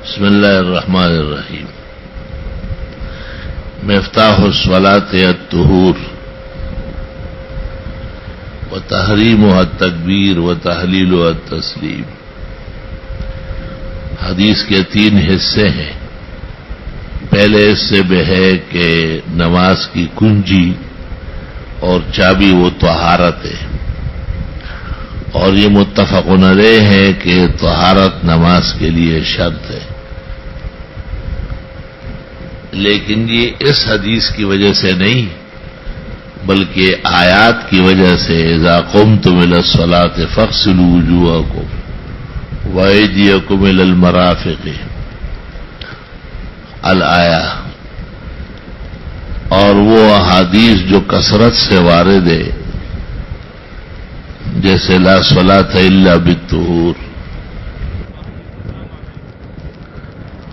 بسم اللہ الرحمن الرحیم. مفتاح الصلاة الطہور وتحریمها التکبیر وتحلیلها التسلیم. حدیث کے 3 حصے ہیں. پہلے حصے میں ہے کہ نماز کی کنجی اور چابی وہ طہارت ہے، اور یہ متفق علیہ ہے کہ طہارت نماز کے لیے شرط ہے. لیکن یہ اس حدیث کی وجہ سے نہیں بلکہ آیات کی وجہ سے اذا قمتم الى الصلاة فاغسلوا وجوهكم وأيديكم الى المرافق الآیہ، اور وہ احادیث جو کثرت سے وارد ہے جیسے لا صلاة الا بالطہور،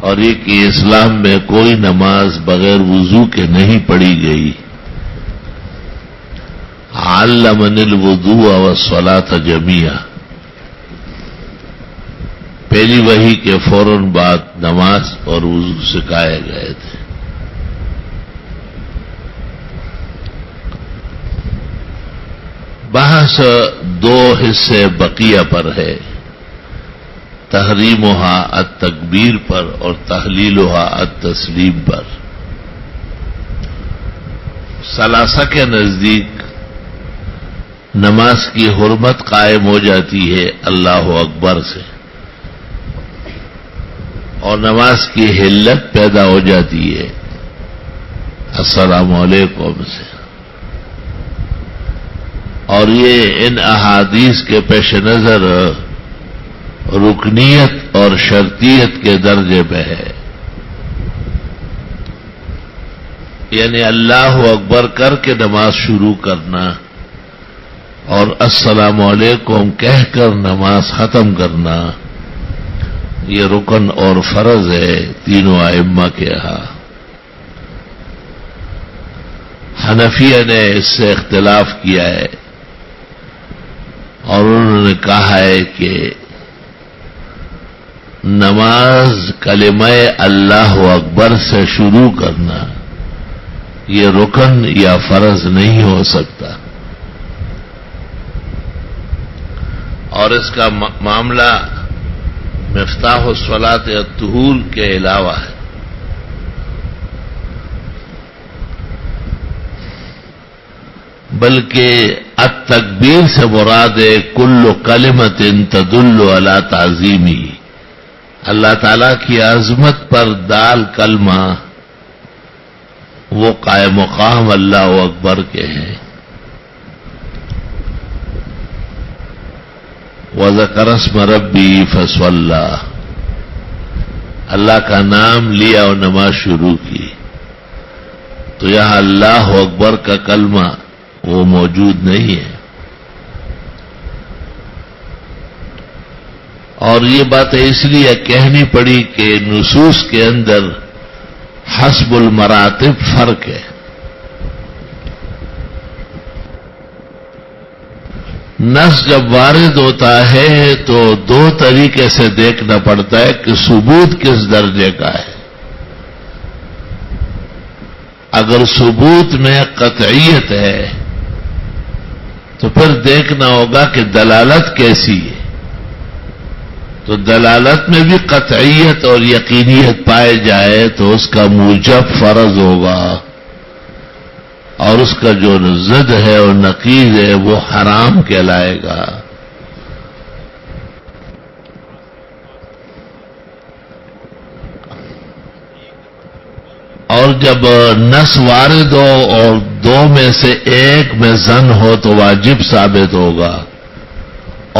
اور یہ کہ اسلام میں کوئی نماز بغیر وضو کے نہیں پڑھی گئی. علمنی الوضوء والصلاة جميعا، پہلی وحی کے فوراً بعد نماز اور وضو سکھائے گئے تھے. بحث 2 حصے بقیہ پر ہے، تحریمها التکبیر پر اور تحلیلها التسلیم پر. ثلاثہ کے نزدیک نماز کی حرمت قائم ہو جاتی ہے اللہ اکبر سے، اور نماز کی حلت پیدا ہو جاتی ہے السلام علیکم سے. اور یہ ان احادیث کے پیش نظر رکنیت اور شرطیت کے درجے میں ہے. یعنی اللہ اکبر کر کے نماز شروع کرنا اور السلام علیکم کہہ کر نماز ختم کرنا یہ رکن اور فرض ہے تینوں ائمہ کے ہاں. حنفیہ نے اس سے اختلاف کیا ہے اور انہوں نے کہا ہے کہ نماز کلمہ اللہ اکبر سے شروع کرنا یہ رکن یا فرض نہیں ہو سکتا، اور اس کا معاملہ مفتاح الصلاة الطہور کے علاوہ ہے. بلکہ التکبیر سے مراد ہے کل کلمۃ تدل علی تعظیمی، اللہ تعالیٰ کی عظمت پر دال کلمہ وہ قائم مقام اللہ اکبر کے ہیں. وذکر اسم ربی فصلی، اللہ کا نام لیا اور نماز شروع کی، تو یہاں اللہ اکبر کا کلمہ وہ موجود نہیں ہے. اور یہ باتیں اس لیے کہنی پڑی کہ نصوص کے اندر حسب المراتب فرق ہے. نص جب وارد ہوتا ہے تو 2 طریقے سے دیکھنا پڑتا ہے کہ ثبوت کس درجے کا ہے. اگر ثبوت میں قطعیت ہے تو پھر دیکھنا ہوگا کہ دلالت کیسی ہے. تو دلالت میں بھی قطعیت اور یقینیت پائے جائے تو اس کا موجب فرض ہوگا، اور اس کا جو ضد ہے اور نقیض ہے وہ حرام کہلائے گا. اور جب نص وارد ہو اور 2 میں سے ایک میں ظن ہو تو واجب ثابت ہوگا،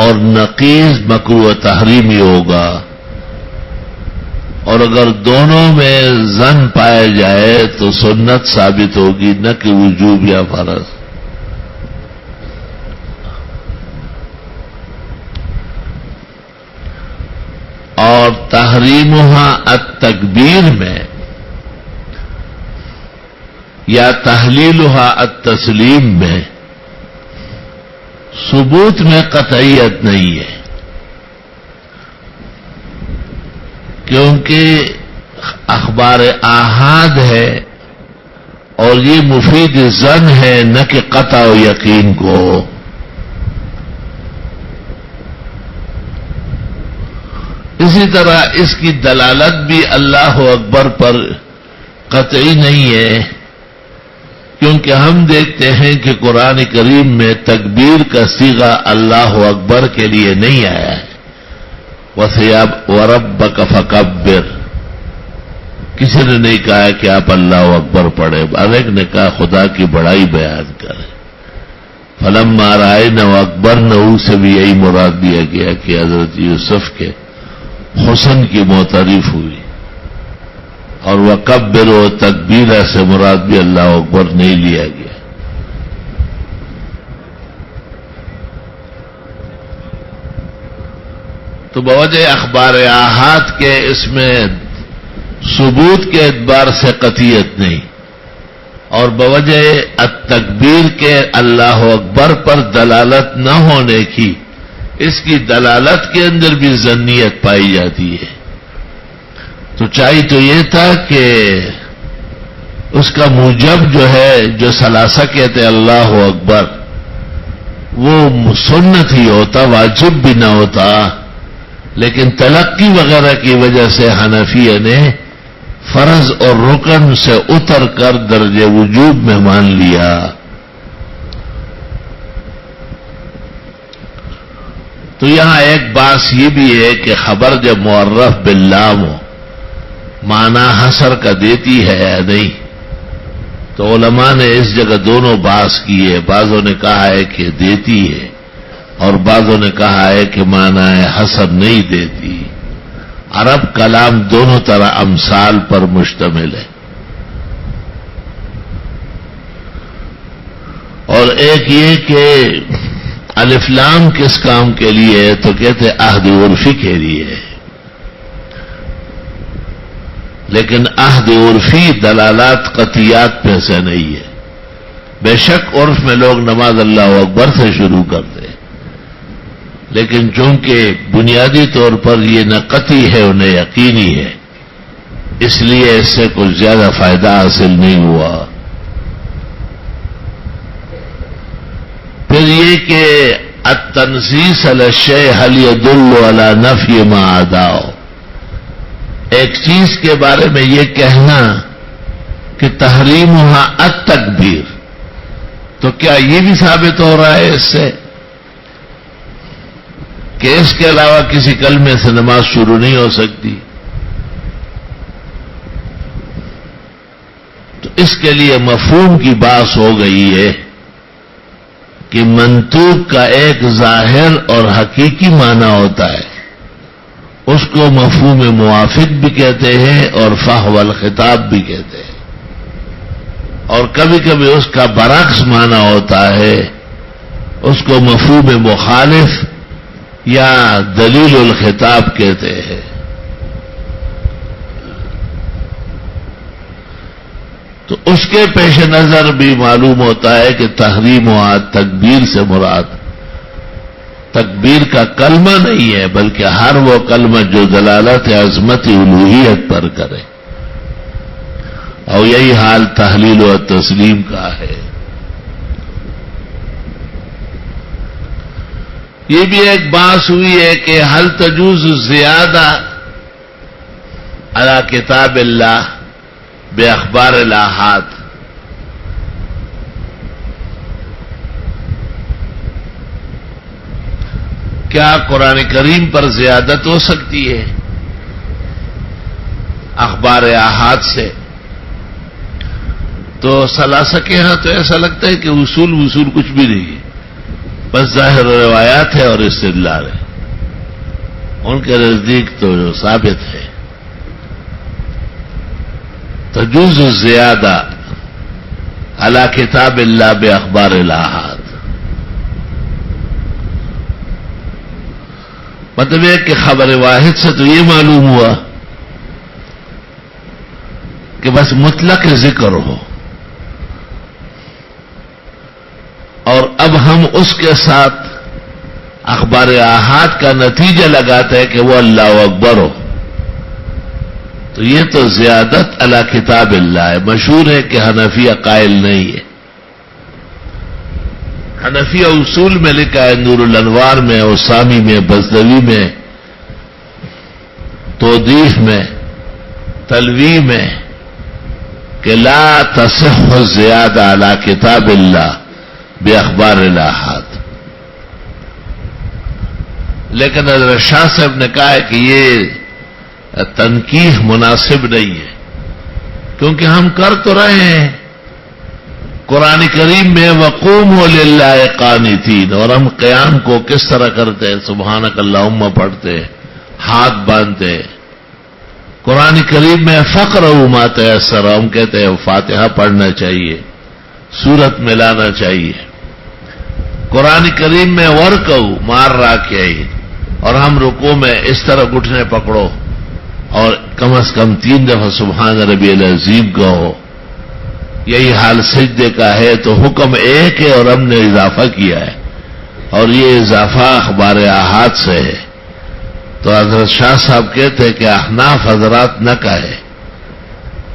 اور نقیض مکروہ تحریمی ہوگا. اور اگر دونوں میں ظن پائے جائے تو سنت ثابت ہوگی نہ کہ وجوب یا فرض. اور تحریمها التکبیر میں یا تحلیلها التسلیم میں ثبوت میں قطعیت نہیں ہے. کیونکہ اخبار آحاد ہے اور یہ مفید ظن ہے نہ کہ قطع و یقین کو. اسی طرح اس کی دلالت بھی اللہ اکبر پر قطعی نہیں ہے، کیونکہ ہم دیکھتے ہیں کہ قرآن کریم میں تکبیر کا صیغہ اللہ اکبر کے لیے نہیں آیا ہے. وَرَبَّكَ فَكَبِّرْ، کسی نے نہیں کہا کہ آپ اللہ اکبر پڑھیں، ہر ایک نے کہا خدا کی بڑائی بیان کریں. فَلَمَّا رَأَيْنَهُ أَكْبَرْنَهُ سے بھی یہی مراد دیا گیا کہ حضرت یوسف کے حسن کی معترف ہوئی، اور وَكَبِّرْ و تکبیرہ سے مراد بھی اللہ اکبر نہیں لیا گیا. تو بوجہ اخبار آحاد کے اس میں ثبوت کے اعتبار سے قطعیت نہیں، اور بوجہ التکبیر کے اللہ اکبر پر دلالت نہ ہونے کی، اس کی دلالت کے اندر بھی ظنیت پائی جاتی ہے. تو چاہیے تو یہ تھا کہ اس کا موجب جو ہے، جو ثلاثہ کہتے اللہ اکبر، وہ سنت ہی ہوتا، واجب بھی نہ ہوتا، لیکن تلقی وغیرہ کی وجہ سے حنفیہ نے فرض اور رکن سے اتر کر درجہ وجوب میں مان لیا. تو یہاں ایک بات یہ بھی ہے کہ خبر جب معرف باللام ہو، معنی حصر کا دیتی ہے یا نہیں، تو علماء نے اس جگہ دونوں بحث کی ہے. بعضوں نے کہا ہے کہ دیتی ہے، اور بعضوں نے کہا ہے کہ معنی حصر نہیں دیتی. عرب کلام دونوں طرح امثال پر مشتمل ہے، اور ایک یہ کہ الف لام کس کام کے لیے ہے، تو کہتے عہد عرفی کے لیے ہے. لیکن عہد عرفی دلالات قطعیات میں سے نہیں ہے. بے شک عرف میں لوگ نماز اللہ اکبر سے شروع کرتے ہیں، لیکن چونکہ بنیادی طور پر یہ نہ قطعی ہے انہیں یقینی ہے، اس لیے اس سے کچھ زیادہ فائدہ حاصل نہیں ہوا. پھر یہ کہ التنصیص علی الشیء هل يدل على نفی ما عداه، ایک چیز کے بارے میں یہ کہنا کہ تحریمها التکبیر، تو کیا یہ بھی ثابت ہو رہا ہے اس سے کہ اس کے علاوہ کسی کلمے سے نماز شروع نہیں ہو سکتی؟ تو اس کے لیے مفہوم کی بات ہو گئی ہے کہ منطوق کا ایک ظاہر اور حقیقی معنی ہوتا ہے، اس کو مفہوم موافق بھی کہتے ہیں اور فحوى الخطاب بھی کہتے ہیں، اور کبھی کبھی اس کا برعکس معنی ہوتا ہے، اس کو مفہوم مخالف یا دلیل الخطاب کہتے ہیں. تو اس کے پیش نظر بھی معلوم ہوتا ہے کہ تحریم و تکبیر سے مراد تکبیر کا کلمہ نہیں ہے، بلکہ ہر وہ کلمہ جو دلالت عظمت الوہیت پر کرے، اور یہی حال تحلیل و تسلیم کا ہے. یہ بھی ایک بات ہوئی ہے کہ هل تجوز زیادہ علی کتاب اللہ باخبار الآحاد، کیا قرآن کریم پر زیادت ہو سکتی ہے اخبار آحاد سے؟ تو ثلاثہ کے ہاں تو ایسا لگتا ہے کہ وصول کچھ بھی نہیں ہے، بس ظاہر روایات ہے اور استدلال ہے. ان کے نزدیک تو جو ثابت ہے تجوز زیادہ علی کتاب اللہ باخبار الآحاد، مطلب ہے کہ خبر واحد سے تو یہ معلوم ہوا کہ بس مطلق ذکر ہو، اور اب ہم اس کے ساتھ اخبار آحاد کا نتیجہ لگاتے ہیں کہ وہ اللہ اکبر ہو. تو یہ تو زیادت علی کتاب اللہ ہے. مشہور ہے کہ حنفیہ قائل نہیں ہے. حنفیہ اصول میں لکھا ہے، نور الانوار میں، اسامی میں، بزدوی میں، توضیح میں، تلوی میں، کہ لا تصح الزیادہ علی کتاب اللہ باخبار الاحاد. لیکن حضرت شاہ صاحب نے کہا ہے کہ یہ تنقیح مناسب نہیں ہے، کیونکہ ہم کر تو رہے ہیں. قرآن کریم میں وقوموا للہ قانتین، اور ہم قیام کو کس طرح کرتے ہیں؟ سبحانک اللہم پڑھتے، ہاتھ باندھتے. قرآن کریم میں فقرؤ ما تیسر، ہم کہتے ہیں فاتحہ پڑھنا چاہیے، سورت ملانا چاہیے. قرآن کریم میں ورکعوا مع الراکعین، اور ہم رکوع میں اس طرح گھٹنے پکڑو اور کم از کم 3 دفعہ سبحان ربی العظیم کہو. یہی حال سجدے کا ہے. تو حکم ایک ہے اور ہم نے اضافہ کیا ہے، اور یہ اضافہ اخبار احاد سے ہے. تو حضرت شاہ صاحب کہتے ہیں کہ احناف حضرات نہ کہے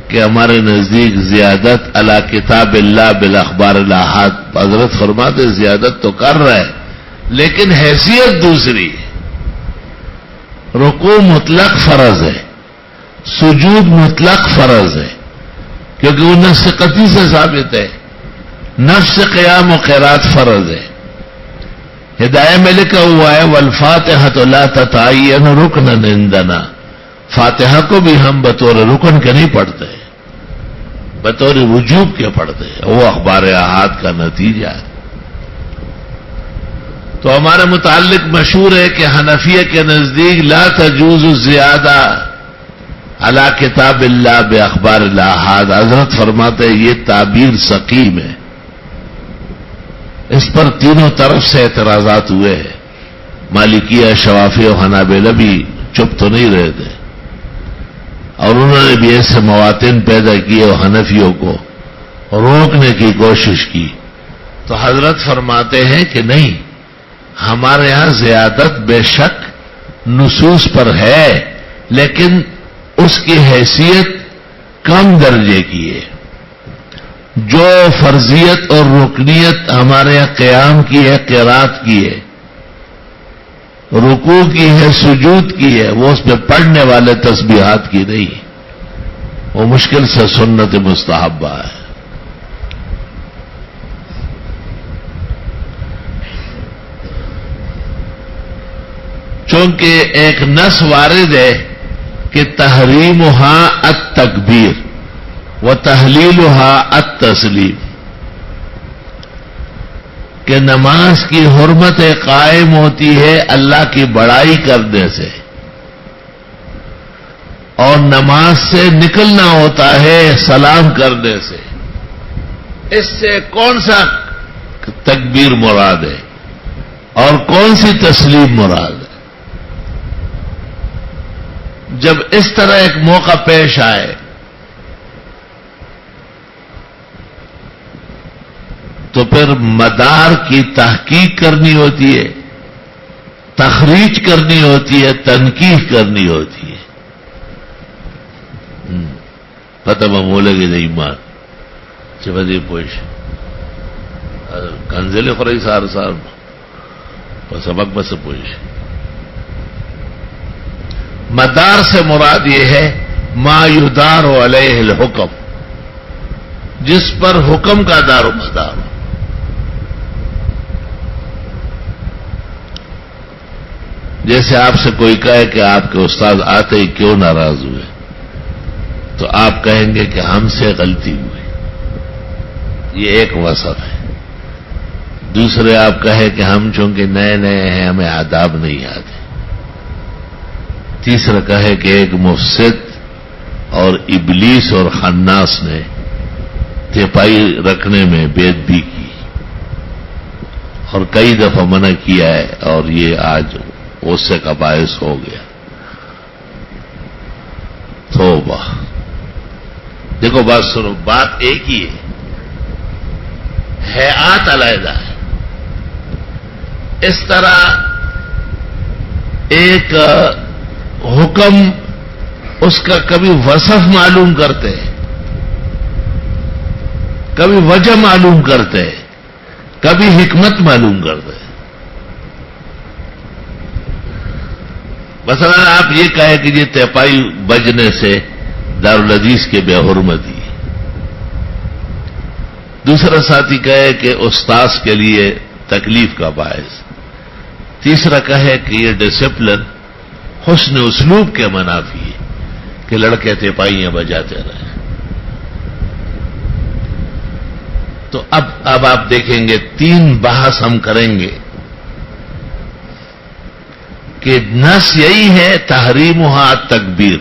کہ ہمارے نزدیک زیادت علی کتاب اللہ بالاخبار الاحاد. حضرت فرماتے زیادت تو کر رہا ہے لیکن حیثیت دوسری ہے. رکوع مطلق فرض ہے، سجود مطلق فرض ہے، کیونکہ وہ نفس قطعی سے ثابت ہے. نفس قیام و قرات فرض ہے. ہدایہ میں لکھا ہوا ہے والفاتحۃ لا تتعین رکنا عندنا، فاتحہ کو بھی ہم بطور رکن کے نہیں پڑھتے، بطور وجوب کے پڑھتے ہیں. وہ اخبار احاد کا نتیجہ ہے. تو ہمارے متعلق مشہور ہے کہ حنفیہ کے نزدیک لا تجوز الزیادہ علی کتاب اللہ باخبار الاحاد. حضرت فرماتے ہیں یہ تعبیر سقیم ہے. اس پر تینوں طرف سے اعتراضات ہوئے ہیں. مالکیہ، شوافی اور حنابلہ بھی چپ تو نہیں رہے تھے، اور انہوں نے بھی ایسے مواطن پیدا کیے اور حنفیوں کو روکنے کی کوشش کی. تو حضرت فرماتے ہیں کہ نہیں، ہمارے ہاں زیادت بے شک نصوص پر ہے، لیکن اس کی حیثیت کم درجے کی ہے. جو فرضیت اور رکنیت ہمارے یہاں قیام کی ہے، قرات کی ہے، رکوع کی ہے، سجود کی ہے، وہ اس پہ پڑھنے والے تسبیحات کی نہیں، وہ مشکل سے سنت مستحبہ ہے. چونکہ ایک نص وارد ہے کہ تحریمها التکبیر وتحلیلها التسلیم، کہ نماز کی حرمت قائم ہوتی ہے اللہ کی بڑائی کرنے سے، اور نماز سے نکلنا ہوتا ہے سلام کرنے سے. اس سے کون سا تکبیر مراد ہے اور کون سی تسلیم مراد ہے؟ جب اس طرح ایک موقع پیش آئے تو پھر مدار کی تحقیق کرنی ہوتی ہے، تخریج کرنی ہوتی ہے، تنقیح کرنی ہوتی ہے. فتح بولے گی نہیں مان چپدی پوش کنزل خورئی سار سار سبق بس پوش. مدار سے مراد یہ ہے ما یدار علیہ الحکم، جس پر حکم کا دار و مدار ہو. جیسے آپ سے کوئی کہے کہ آپ کے استاد آتے ہی کیوں ناراض ہوئے، تو آپ کہیں گے کہ ہم سے غلطی ہوئی. یہ ایک وصف ہے. دوسرے آپ کہے کہ ہم چونکہ نئے نئے ہیں ہمیں آداب نہیں آتے. تیسرا کہے کہ ایک مفسد اور ابلیس اور خناس نے تیپائی رکھنے میں بے ادبی کی اور کئی دفعہ منع کیا ہے، اور یہ آج غصے کا باعث ہو گیا. توبہ. دیکھو بات سنو، بات ایک ہی ہے، ہیئات علیحدہ ہے. اس طرح ایک حکم اس کا کبھی وصف معلوم کرتے، کبھی وجہ معلوم کرتے، کبھی حکمت معلوم کرتے. مثلا آپ یہ کہے کہ یہ تیپائی بجنے سے دارالحدیث کے بے حرمتی، دوسرا ساتھی کہے کہ استاذ کے لیے تکلیف کا باعث، تیسرا کہے کہ یہ ڈسپلن حسن اسلوب کے منافی ہے کہ لڑکے تیپائیاں بجاتے رہے. تو اب آپ دیکھیں گے 3 بحث ہم کریں گے کہ نص یہی ہے تحریمھا التکبیر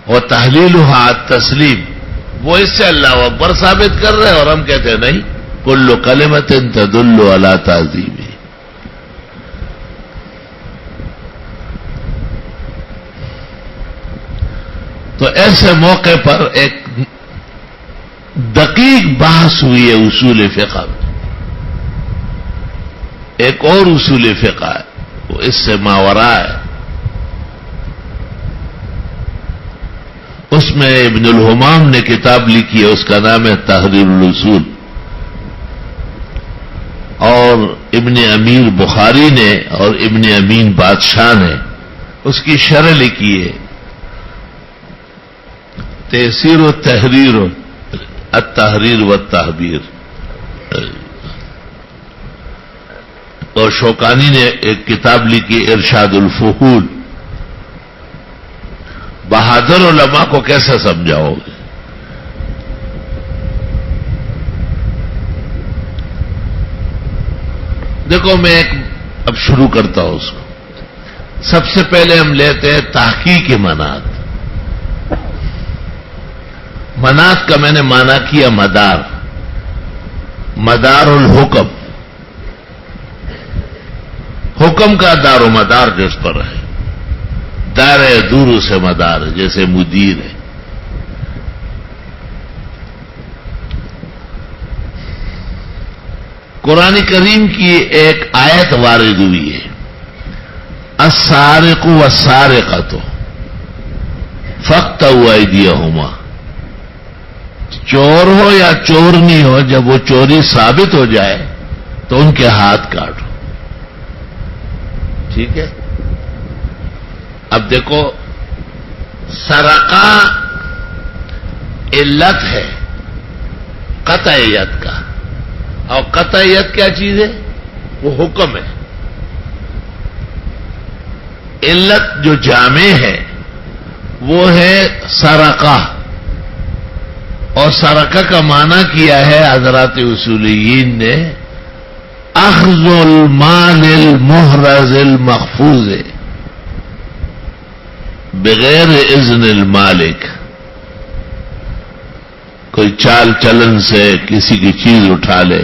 و تحلیلھا التسلیم. وہ اس سے اللہ اکبر ثابت کر رہے ہیں اور ہم کہتے ہیں نہیں، کل کلمۃ تدل علی تعظیم. تو ایسے موقع پر ایک دقیق بحث ہوئی ہے اصول فقہ میں. ایک اور اصول فقہ ہے وہ اس سے ماورا ہے، اس میں ابن الحمام نے کتاب لکھی ہے، اس کا نام ہے تحریر الاصول، اور ابن امیر بخاری نے اور ابن امین بادشاہ نے اس کی شرح لکھی ہے تیسیر و تحریر التحریر والتحبیر. اور شوکانی نے ایک کتاب لکھی ارشاد الفحول. بہادر علماء کو کیسے سمجھاؤ گے؟ دیکھو میں اب شروع کرتا ہوں اس کو. سب سے پہلے ہم لیتے ہیں تحقیق منات. منات کا میں نے معنی کیا مدار، مدار الحکم، حکم کا دار و مدار جس پر ہے، دائرہ دور سے مدار ہے، جیسے مدیر ہے. قرآن کریم کی ایک آیت وارد ہوئی ہے، السارق والسارقۃ فاقطعوا ایدیہما. چور ہو یا چورنی ہو، جب وہ چوری ثابت ہو جائے تو ان کے ہاتھ کاٹو. ٹھیک ہے. اب دیکھو سرقہ علت ہے قطعیت کا، اور قطعیت کیا چیز ہے؟ وہ حکم ہے. علت جو جامع ہے وہ ہے سرقہ، اور سرقہ کا معنی کیا ہے حضرات اصولیین نے اخذ المال المحرز المحفوظ بغیر اذن المالک. کوئی چال چلن سے کسی کی چیز اٹھا لے،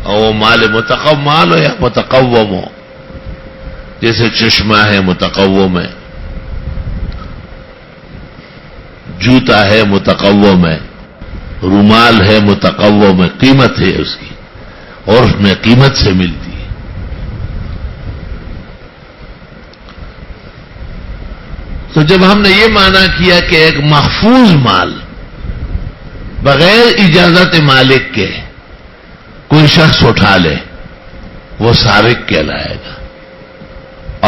اور وہ مال متقوم ہو یا متقوم ہو، جیسے چشمہ ہے متقوم ہے، جوتا ہے متقوم ہے، رومال ہے متقوم ہے، قیمت ہے اس کی اور اس میں قیمت سے ملتی ہے. تو جب ہم نے یہ معنی کیا کہ ایک محفوظ مال بغیر اجازت مالک کے کوئی شخص اٹھا لے، وہ سارق کہلائے گا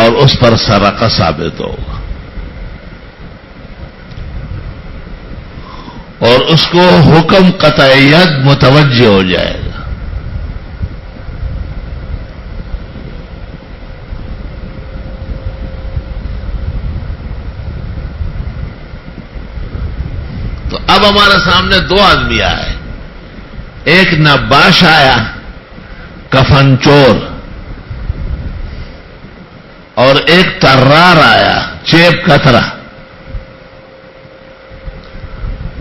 اور اس پر سرقہ ثابت ہوگا، اور اس کو حکم قطعیت متوجہ ہو جائے گا. تو اب ہمارے سامنے 2 آدمی آئے، ایک نباش آیا کفن چور، اور ایک ترار آیا چیپ کترا.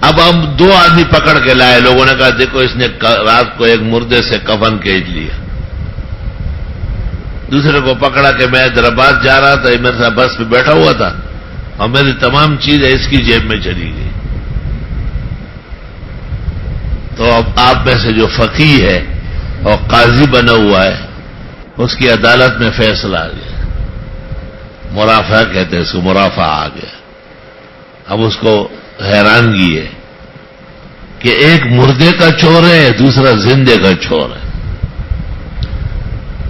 اب ہم 2 آدمی پکڑ کے لائے. لوگوں نے کہا دیکھو اس نے رات کو ایک مردے سے کفن کھینچ لیا. دوسرے کو پکڑا کہ میں حیدرآباد جا رہا تھا، میرے ساتھ بس پہ بیٹھا ہوا تھا اور میری تمام چیزیں اس کی جیب میں چلی گئی. تو اب آپ میں سے جو فقیہ ہے اور قاضی بنا ہوا ہے، اس کی عدالت میں فیصلہ آ گیا. مرافعہ کہتے ہیں اس کو، مرافعہ آ گیا. اب اس کو حیرانگی ہے کہ ایک مردے کا چور ہے دوسرا زندے کا چور ہے.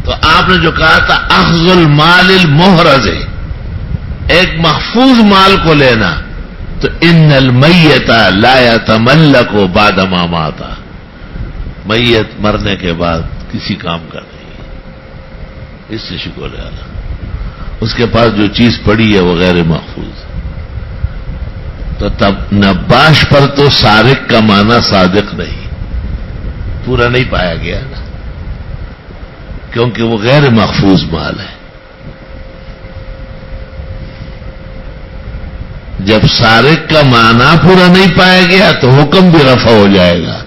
تو آپ نے جو کہا تھا اخذ المال المحرز، ایک محفوظ مال کو لینا، تو ان المیت لا یتملک بعد ما مات، میت مرنے کے بعد کسی کام کا نہیں ہے. اس سے شکو لے آنا، اس کے پاس جو چیز پڑی ہے وہ غیر محفوظ ہے. تو تب نباش پر تو سارق کا معنی صادق نہیں، پورا نہیں پایا گیا نا، کیونکہ وہ غیر محفوظ مال ہے. جب سارق کا معنی پورا نہیں پایا گیا تو حکم بھی رفع ہو جائے گا.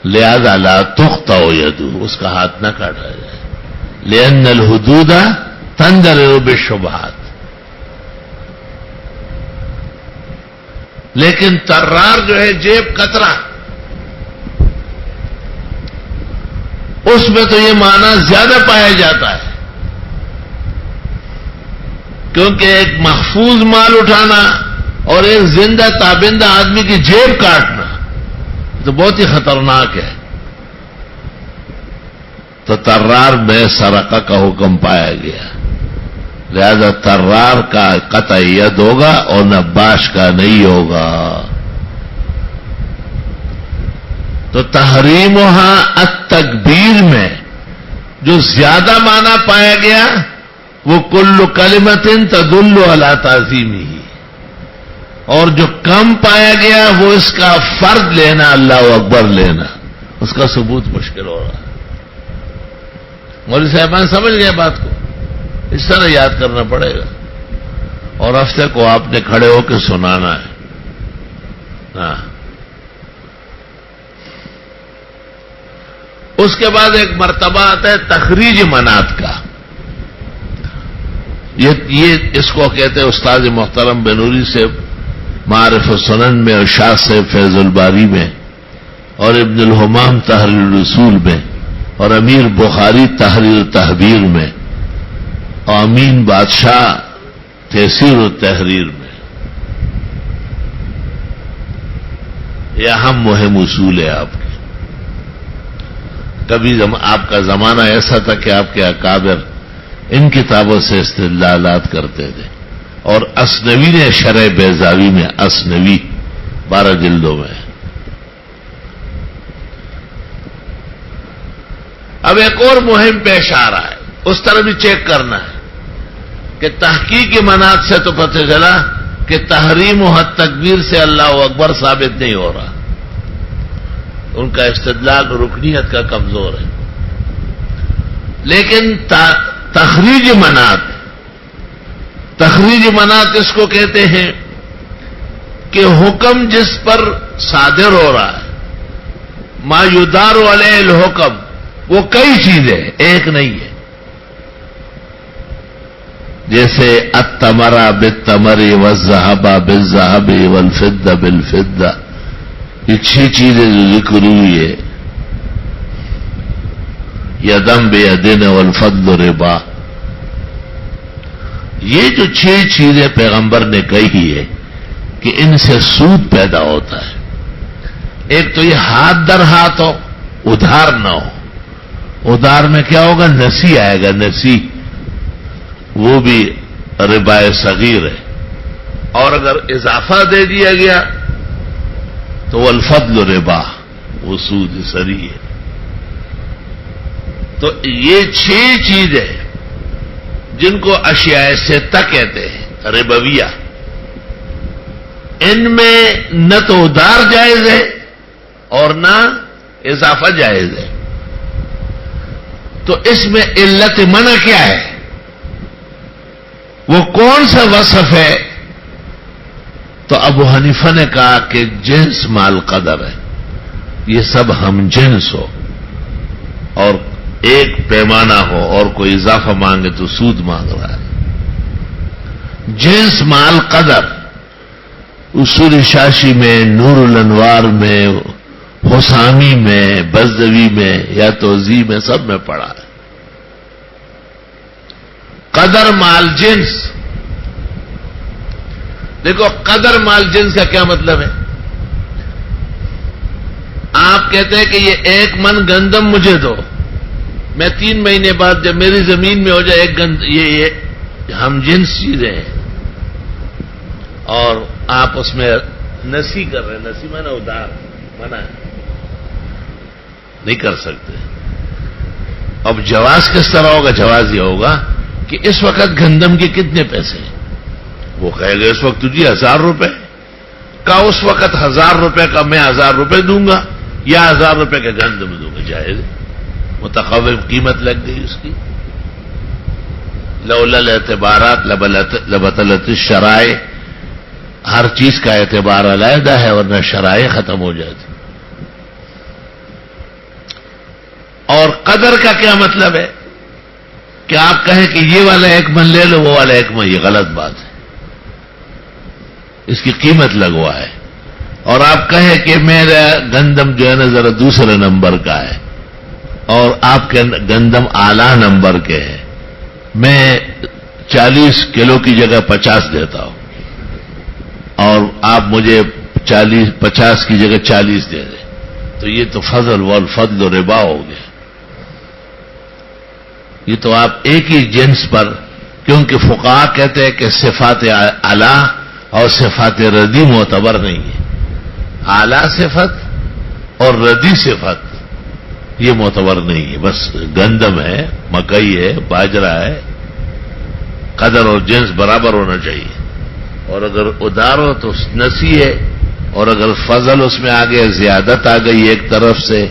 لہذا لا تقطع یدہ، اس کا ہاتھ نہ کاٹا جائے، لأن الحدود تندرر بالشبہات. لیکن طرار جو ہے جیب کترا، اس میں تو یہ معنی زیادہ پایا جاتا ہے، کیونکہ ایک محفوظ مال اٹھانا اور ایک زندہ تابندہ آدمی کی جیب کاٹنا تو بہت ہی خطرناک ہے. تو طرار میں سرقہ کا حکم پایا گیا، لہذا طرار کا قطع ید ہوگا اور نباش کا نہیں ہوگا. تو تحریمھا التکبیر میں جو زیادہ معنی پایا گیا وہ کل کلمۃ تدل علی تعظیمہ، اور جو کم پایا گیا وہ اس کا فرد لینا، اللہ اکبر لینا، اس کا ثبوت مشکل ہو رہا ہے. مولوی صاحبان سمجھ گئے بات کو، اس طرح یاد کرنا پڑے گا، اور ہفتے کو آپ نے کھڑے ہو کے سنانا ہے. ہاں، اس کے بعد ایک مرتبہ آتا ہے تخریج منات کا. یہ اس کو کہتے ہیں استاد محترم بنوری سے معارف السنن میں، اور شاہ سے فیض الباری میں، اور ابن الحمام تحریر الرسول میں، اور امیر بخاری تحریر تحبیر میں، اور امین بادشاہ تحسیر التحریر میں. یہ اہم مہم اصول ہے آپ کے. کبھی آپ کا زمانہ ایسا تھا کہ آپ کے اکابر ان کتابوں سے استدلالات کرتے تھے، اور اسنوی نے شرح بیضاوی میں، اسنوی 12 جلدوں میں. اب ایک اور مہم پیش آ رہا ہے، اس طرح بھی چیک کرنا ہے کہ تحقیق منات سے تو پتہ چلا کہ تحریم و حد تکبیر سے اللہ اکبر ثابت نہیں ہو رہا، ان کا استدلال رکنیت کا کمزور ہے. لیکن تخریج منات اس کو کہتے ہیں کہ حکم جس پر صادر ہو رہا ہے، ما یدار علیہ الحکم، وہ کئی چیزیں، ایک نہیں ہے. جیسے التمر بالتمر والذهب بالذهب والفضة بالفضة، یہ 6 چیزیں جو ذکر ہوئی ہے، یدم بیدن والفضل ربا، یہ جو 6 چیزیں پیغمبر نے کہی ہے کہ ان سے سود پیدا ہوتا ہے. ایک تو یہ ہاتھ در ہاتھ ہو، ادھار نہ ہو. ادھار میں کیا ہوگا؟ نسی آئے گا، نسی، وہ بھی ربا صغیر ہے. اور اگر اضافہ دے دیا گیا تو والفضل ربا، وہ سود سری ہے. تو یہ 6 چیزیں جن کو اشیاء ستہ کہتے ہیں ربویہ، ان میں نہ تو ادھار جائز ہے اور نہ اضافہ جائز ہے. تو اس میں علت منع کیا ہے؟ وہ کون سا وصف ہے؟ تو ابو حنیفہ نے کہا کہ جنس مال قدر ہے، یہ سب ہم جنس ہو اور ایک پیمانہ ہو، اور کوئی اضافہ مانگے تو سود مانگ رہا ہے. جنس مال قدر اصول شاشی میں، نور الانوار میں، حسامی میں، بزدوی میں یا توضیح میں، سب میں پڑھا ہے. قدر مال جنس. دیکھو قدر مال جنس کا کیا مطلب ہے؟ آپ کہتے ہیں کہ یہ 1 من گندم مجھے دو، میں 3 مہینے بعد جب میری زمین میں ہو جائے یہ ہم جنس چیزیں ہیں، اور آپ اس میں نسی کر رہے ہیں، نسی مانا ادھار، منع نہیں کر سکتے۔ اب جواز کس طرح ہوگا؟ جواز یہ ہوگا کہ اس وقت گندم کے کتنے پیسے ہیں؟ وہ کہے گا اس وقت تجھے 1000 روپے کا، اس وقت 1000 روپے کا میں 1000 روپے دوں گا یا 1000 روپے کا گندم دوں گا، جائز ہے۔ متخوف قیمت لگ گئی اس کی۔ لولا الاعتبارات لبطلت الشرائع، ہر چیز کا اعتبار علیحدہ ہے ورنہ شرائع ختم ہو جاتی۔ اور قدر کا کیا مطلب ہے؟ کہ آپ کہیں کہ یہ والا 1 من لے لو، وہ والا 1 من، یہ غلط بات ہے، اس کی قیمت لگوا ہے۔ اور آپ کہیں کہ میرا گندم جو ہے نا ذرا دوسرے نمبر کا ہے اور آپ کے گندم اعلیٰ نمبر کے ہیں، میں 40 کلو کی جگہ 50 دیتا ہوں اور آپ مجھے 50 کی جگہ 40 دے دیں، تو یہ تو فضل والفضل ربا ہو گیا۔ یہ تو آپ ایک ہی جنس پر، کیونکہ فقہاء کہتے ہیں کہ صفات اعلیٰ اور صفات ردی معتبر نہیں ہے، اعلیٰ صفت اور ردی صفت یہ معتبر نہیں ہے، بس گندم ہے، مکئی ہے، باجرہ ہے، قدر اور جنس برابر ہونا چاہیے۔ اور اگر ادھار ہو تو نسی ہے، اور اگر فضل اس میں آگے زیادت آ گئی ایک طرف سے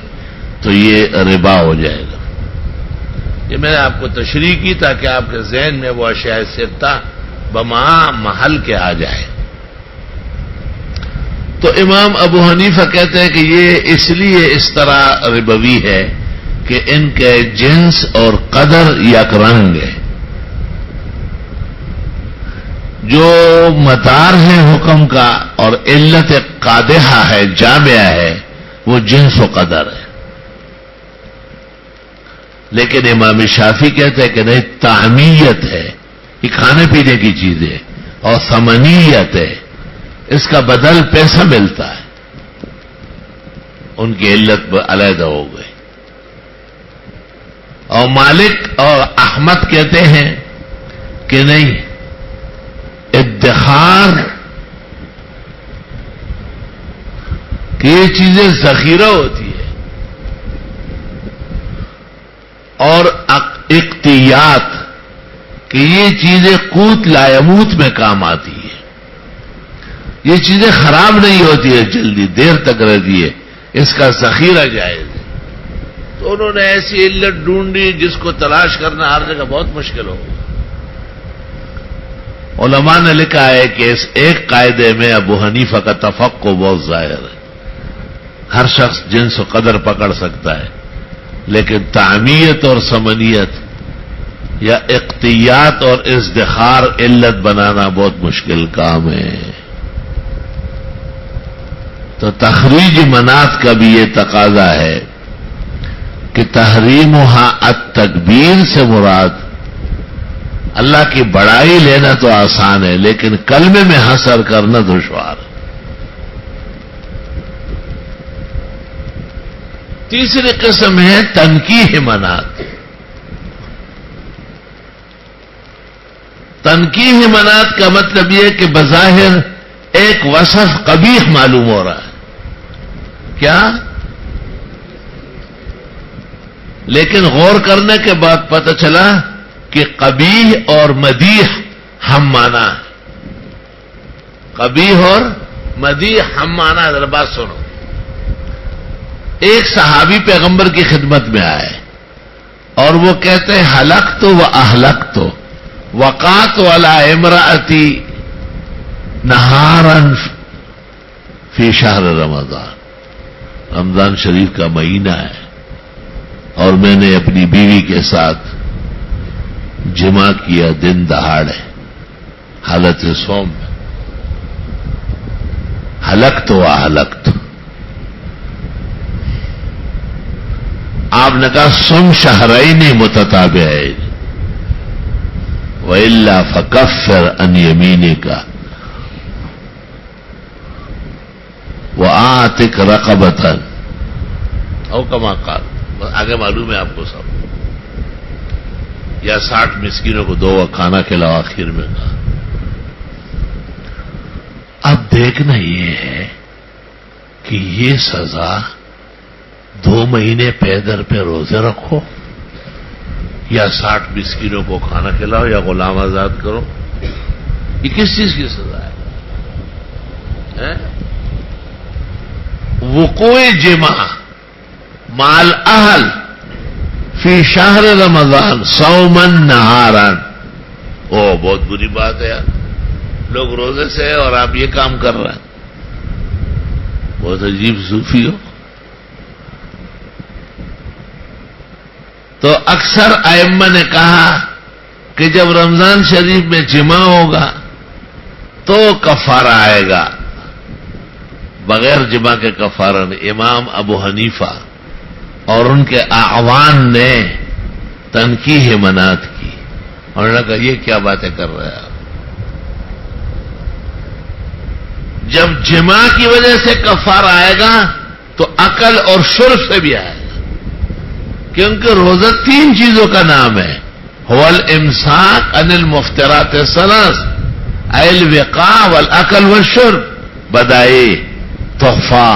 تو یہ ربا ہو جائے گا۔ یہ میں نے آپ کو تشریح کی تاکہ آپ کے ذہن میں وہ اشیاء ستہ بما محل کے آ جائے۔ تو امام ابو حنیفہ کہتے ہیں کہ یہ اس لیے اس طرح ربوی ہے کہ ان کے جنس اور قدر یک رنگ ہے۔ جو مدار ہے حکم کا اور علت قادحہ ہے، جامعہ ہے، وہ جنس و قدر ہے۔ لیکن امام شافعی کہتے ہیں کہ نہیں، طعمیت ہے، یہ کھانے پینے کی چیز ہے، اور ثمنیت ہے، اس کا بدل پیسہ ملتا ہے۔ ان کی علت علیحدہ ہو گئی۔ اور مالک اور احمد کہتے ہیں کہ نہیں، ادخار کہ یہ چیزیں ذخیرہ ہوتی ہے، اور اقتیات کہ یہ چیزیں قوت لا یموت میں کام آتی ہے، یہ چیزیں خراب نہیں ہوتی ہے، جلدی دیر تک رہتی ہے، اس کا ذخیرہ جائز ہے۔ تو انہوں نے ایسی علت ڈھونڈی جس کو تلاش کرنا ہر جگہ بہت مشکل ہوگا۔ علماء نے لکھا ہے کہ اس ایک قاعدے میں ابو حنیفہ کا تفقہ بہت ظاہر ہے۔ ہر شخص جنس و قدر پکڑ سکتا ہے، لیکن تعمیت اور ثمنیت یا اقتیات اور ازدخار علت بنانا بہت مشکل کام ہے۔ تو تخریج منات کا بھی یہ تقاضا ہے کہ تحریمھا التکبیر سے مراد اللہ کی بڑائی لینا تو آسان ہے، لیکن کلمے میں حصر کرنا دشوار ہے۔ تیسری قسم ہے تنقیح منات۔ تنقیح منات کا مطلب یہ کہ بظاہر ایک وصف قبیح معلوم ہو رہا ہے، کیا؟ لیکن غور کرنے کے بعد پتہ چلا کہ قبیح اور مدیح ہم معنی ہے۔ قبیح اور مدیح ہم معنی ہے۔ ذرا بات سنو، ایک صحابی پیغمبر کی خدمت میں آئے اور وہ کہتے ہیں ہلکت و اہلکت وقعت علی امرأتی نہارا فی شہر رمضان۔ رمضان شریف کا مہینہ ہے اور میں نے اپنی بیوی کے ساتھ جمع کیا دن دہاڑے حالت صوم میں۔ ہلکت و اہلکت، آپ نے کہا سم شہرین متتابعین وَإِلَّا فَكَفِّرْ عَنْ يَمِينِكَ آتک رقبتن او کما قال، آگے معلوم ہے آپ کو سب، یا 60 مسکینوں کو 2 وقت کھانا کھلاؤ آخر میں کہا۔ اب دیکھنا یہ ہے کہ یہ سزا 2 مہینے پیدر پہ روزے رکھو، یا 60 مسکینوں کو کھانا کھلاؤ، یا غلام آزاد کرو، یہ کس چیز کی سزا ہے؟ وقوع جمع مال اہل فی شہر رمضان صومن نہارن، او بہت بری بات ہے یار، لوگ روزے سے ہیں اور آپ یہ کام کر رہے ہیں، بہت عجیب صوفی ہو۔ تو اکثر ائمہ نے کہا کہ جب رمضان شریف میں جمع ہوگا تو کفارہ آئے گا، بغیر جمع کے کفارہ نہیں۔ امام ابو حنیفہ اور ان کے اعوان نے تنقیح منات کی، اور انہوں نے کہا یہ کیا باتیں کر رہے ہیں آپ؟ جب جمع کی وجہ سے کفارہ آئے گا تو عقل اور شرب سے بھی آئے گا، کیونکہ روزہ 3 چیزوں کا نام ہے، هو الامساک عن المفترات الثلاث، الوقاء والعقل والشرب، بدائی، تحفہ،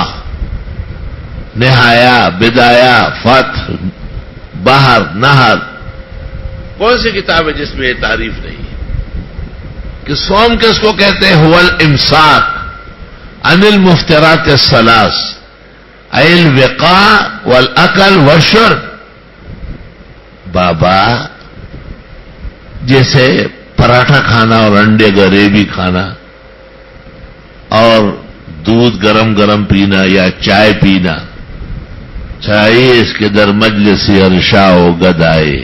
نہایا، بدایا، فتح، بحر، نہر۔ کون سی کتاب ہے جس میں یہ تعریف نہیں ہے کہ صوم کس کو کہتے ہیں؟ هو الامساک عن المفترات الثلاث، الوقاء والعقل والشرب۔ بابا جیسے پراٹھا کھانا اور انڈے گریوی کھانا اور دودھ گرم گرم پینا یا چائے پینا، چاہیے اس کے در مجلس ارشا و گدائے،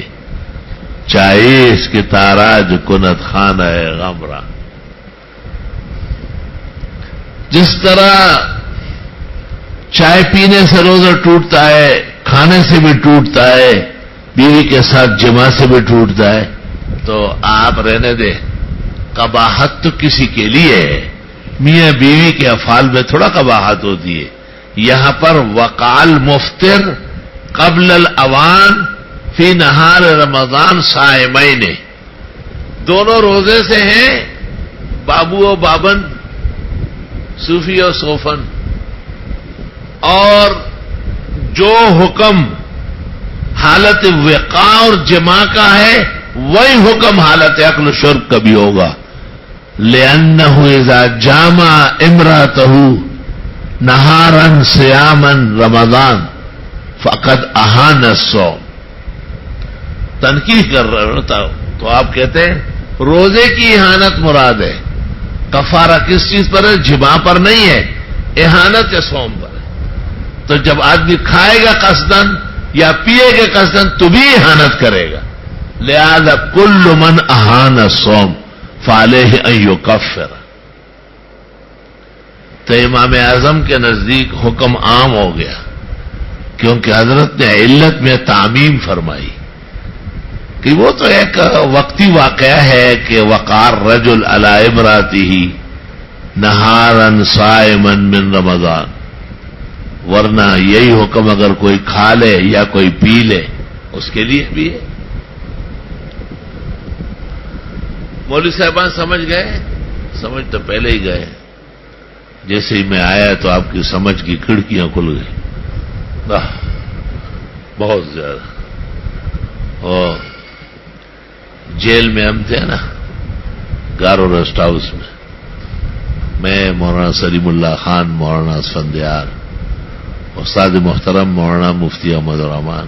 چاہیے اس کے تاراج کنت خانہ غمرہ۔ جس طرح چائے پینے سے روزہ ٹوٹتا ہے، کھانے سے بھی ٹوٹتا ہے، بیوی کے ساتھ جمع سے بھی ٹوٹتا ہے، تو آپ رہنے دیں، قباحت تو کسی کے لیے ہے، میاں بیوی کے افعال میں تھوڑا قباحت ہوتی ہے۔ یہاں پر وقال مفطر قبل الاوان فی نہار رمضان صائمین، دونوں روزے سے ہیں، بابو و بابن، صوفی و صوفن، اور جو حکم حالت وقاء اور جماع کا ہے وہی حکم حالت عقل و شرب کا بھی ہوگا۔ لأنه اذا جامع امرأته نہارا صیاما رمضان فقد اہان الصوم۔ تنقیح کر رہے ہو تو آپ کہتے ہیں روزے کی اہانت مراد ہے، کفارہ کس چیز پر ہے؟ جماع پر نہیں ہے، اہانت صوم پر ہے۔ تو جب آدمی کھائے گا قصدن یا پیے گا قصدن تو بھی اہانت کرے گا، لہذا کل من اہان الصوم فعلیہ ان یکفر۔ تو امام اعظم کے نزدیک حکم عام ہو گیا، کیونکہ حضرت نے علت میں تعمیم فرمائی کہ وہ تو ایک وقتی واقعہ ہے کہ وقار رجل علی امرأتہ نہارا صائما من رمضان، ورنہ یہی حکم اگر کوئی کھا لے یا کوئی پی لے اس کے لیے بھی ہے۔ مولوی صاحبان سمجھ گئے؟ سمجھ تو پہلے ہی گئے، جیسے ہی میں آیا تو آپ کی سمجھ کی کھڑکیاں کھل گئی بہت زیادہ۔ اور جیل میں ہم تھے نا، گارو ریسٹ ہاؤس میں مولانا سلیم اللہ خان، مولانا اسفندیار، استاد محترم مولانا مفتی احمد الرحمان،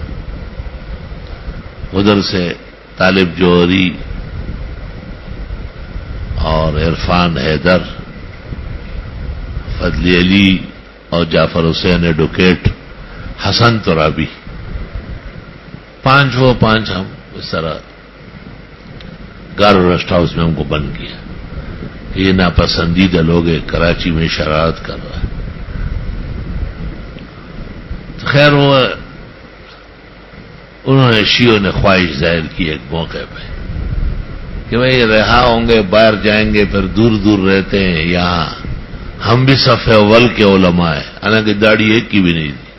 ادھر سے طالب جوہری اور عرفان حیدر، فضلی علی اور جعفر حسین ایڈوکیٹ، حسن ترابی، 5 ہم اس طرح گارو ریسٹ ہاؤس میں ہم کو بند کیا۔ یہ ناپسندیدہ لوگ ہیں، کراچی میں شرارت کر رہا ہے۔ خیر وہ انہوں نے شیعوں نے خواہش ظاہر کی ایک موقع پہ کہ بھائی رہا ہوں گے، باہر جائیں گے، پھر دور دور رہتے ہیں، یہاں ہم بھی صف اول کے علماء ہیں، حالانکہ داڑھی ایک کی بھی نہیں تھی،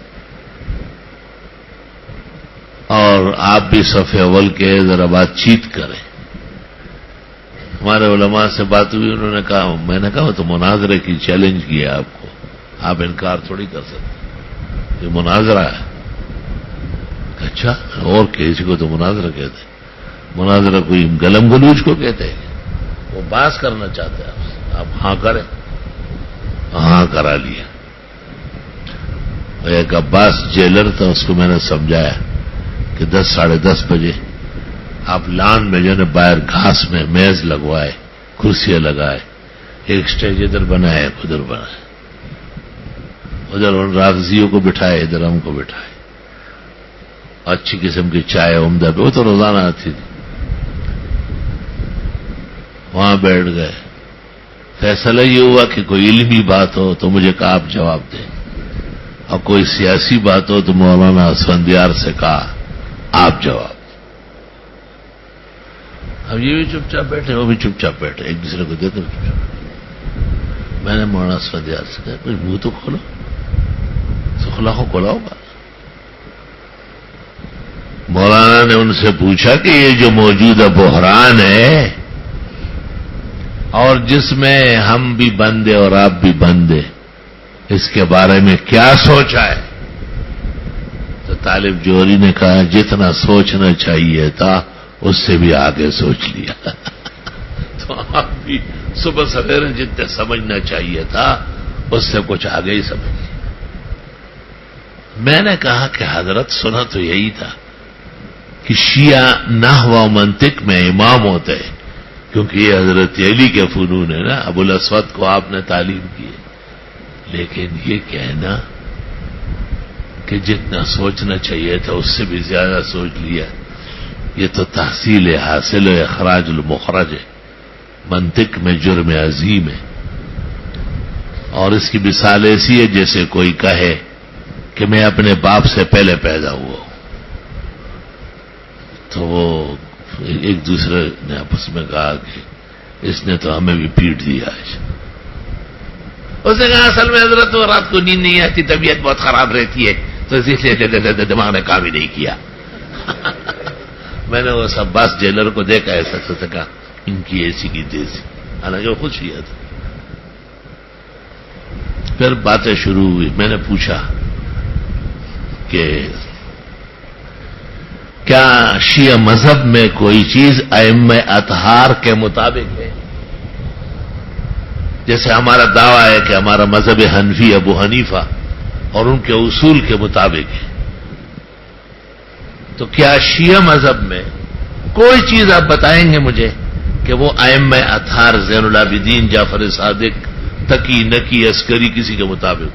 اور آپ بھی صف اول کے، ذرا بات چیت کریں۔ ہمارے علماء سے بات ہوئی، انہوں نے کہا، میں نے کہا وہ تو مناظرے کی چیلنج کیا آپ کو، آپ انکار تھوڑی کر سکتے، یہ مناظرہ ہے۔ اچھا، اور کسی کو تو مناظرہ کہتے ہیں، مناظرہ کوئی گلم گلوچ کو کہتے ہیں، وہ بحث کرنا چاہتے ہیں آپ سے، آپ ہاں کریں، ہاں کرا لیا۔ ایک عباس جیلر تھا، اس کو میں نے سمجھایا کہ 10 ساڑھے 10 بجے آپ لان میں جو ہے باہر گھاس میں میز لگوائے، کرسیاں لگائے، ایک سٹیج ادھر بنائے، ایک ادھر بنائے، ادھر ان رافضیوں کو بٹھائے، ادھر ہم کو بٹھائے، اچھی قسم کی چائے عمدہ پہ، وہ تو روزانہ آتی تھی، وہاں بیٹھ گئے۔ فیصلہ یہ ہوا کہ کوئی علمی بات ہو تو مجھے کہا آپ جواب دیں، اور کوئی سیاسی بات ہو تو مولانا اسفندیار سے کہا آپ جواب دیں۔ اب یہ بھی چپ چاپ بیٹھے، وہ بھی چپ چاپ بیٹھے، ایک دوسرے کو دیتے چپ چاپ۔ میں نے مولانا اسفندیار سے کہا کچھ منہ تو کھولو، سخلاخو کھولا ہوگا۔ مولانا نے ان سے پوچھا کہ یہ جو موجودہ بحران ہے اور جس میں ہم بھی بندے اور آپ بھی بندے، اس کے بارے میں کیا سوچا ہے؟ تو طالب جوہری نے کہا جتنا سوچنا چاہیے تھا اس سے بھی آگے سوچ لیا۔ تو آپ بھی صبح سویرے جتنے سمجھنا چاہیے تھا اس سے کچھ آگے ہی سمجھ لیا۔ میں نے کہا کہ حضرت سنا تو یہی تھا کہ شیعہ نحو و منطق میں امام ہوتے ہیں، کیونکہ یہ حضرت علی کے فنون ہے نا، ابو الاسود کو آپ نے تعلیم کی ہے، لیکن یہ کہنا کہ جتنا سوچنا چاہیے تھا اس سے بھی زیادہ سوچ لیا، یہ تو تحصیل حاصل و اخراج المخرج ہے، منطق میں جرم عظیم ہے۔ اور اس کی مثال ایسی ہے جیسے کوئی کہے کہ میں اپنے باپ سے پہلے پیدا ہوا ہوں، تو وہ ایک دوسرے نے آپس میں کہا کہ اس نے تو ہمیں بھی پیٹ دیا ہے۔ اس نے کہا اصل میں حضرت وہ رات کو نیند نہیں آتی، طبیعت بہت خراب رہتی ہے، تو اس لیے دماغ نے کام ہی نہیں کیا۔ میں نے وہ عباس جیلر کو دیکھا ایسا تو کہا ان کی ایسی کی تیزی، حالانکہ وہ خود شیعہ تھا۔ پھر باتیں شروع ہوئی، میں نے پوچھا کہ کیا شیعہ مذہب میں کوئی چیز ائمہ اطہار کے مطابق ہے؟ جیسے ہمارا دعویٰ ہے کہ ہمارا مذہب حنفی ابو حنیفہ اور ان کے اصول کے مطابق ہے، تو کیا شیعہ مذہب میں کوئی چیز آپ بتائیں گے مجھے کہ وہ ائمہ اطہار زین العابدین، جعفر صادق، تقی، نقی، عسکری کسی کے مطابق؟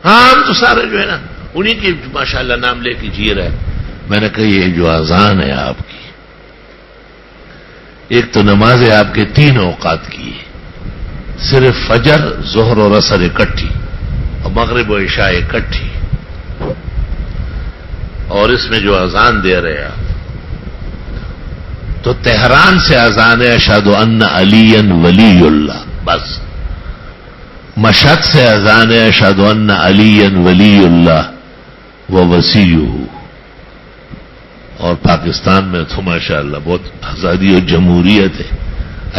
ہاں ہم تو سارے جو ہے نا انہی کے ماشاءاللہ نام لے کے جی رہے۔ میں نے کہا یہ جو اذان ہے آپ کی، ایک تو نماز آپ کے 3 اوقات کی ہے، صرف فجر، ظہر اور عصر اکٹھی، اور مغرب و عشاء اکٹھی، اور اس میں جو اذان دے رہے آپ تو تہران سے اذان ہے اشہد ان علی ولی اللہ، بس مشہد سے اذان ہے اشہد ان علی ولی اللہ و وصیہ، اور پاکستان میں تو ماشاءاللہ بہت آزادی اور جمہوریت ہے،